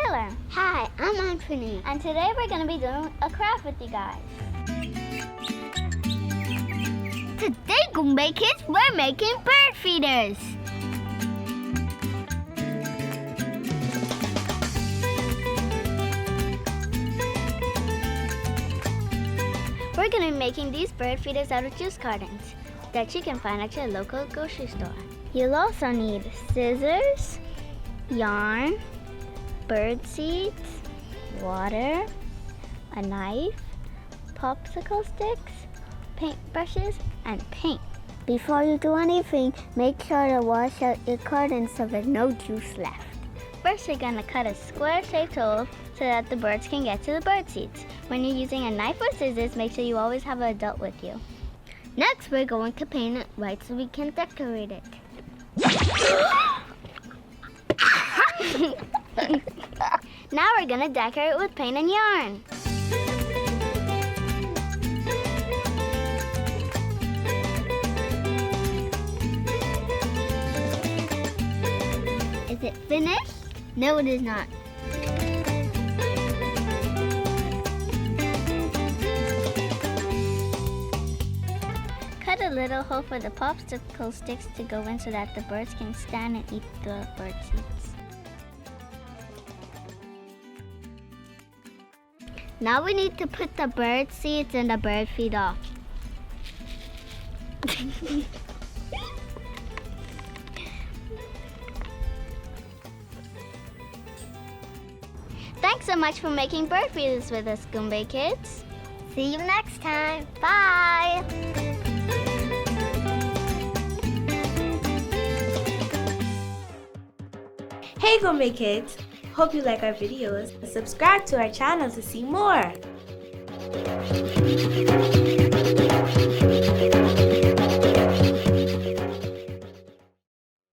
Taylor. Hi, I'm Anthony. And today we're going to be doing a craft with you guys. Today, Goombay kids, we're making bird feeders. We're going to be making these bird feeders out of juice cartons that you can find at your local grocery store. You'll also need scissors, yarn, bird seeds, water, a knife, popsicle sticks, paintbrushes, and paint. Before you do anything, make sure to wash out your cartons so there's no juice left. First, you're going to cut a square-shaped hole so that the birds can get to the bird seeds. When you're using a knife or scissors, make sure you always have an adult with you. Next, we're going to paint it white so we can decorate it. Now we're going to decorate with paint and yarn. Is it finished? No, it is not. Cut a little hole for the popsicle sticks to go in so that the birds can stand and eat the bird seeds. Now we need to put the bird seeds in the bird feed off. Thanks so much for making bird feeders with us, Goombay kids. See you next time. Bye. Hey Goombay kids! Hope you like our videos. Subscribe to our channel to see more.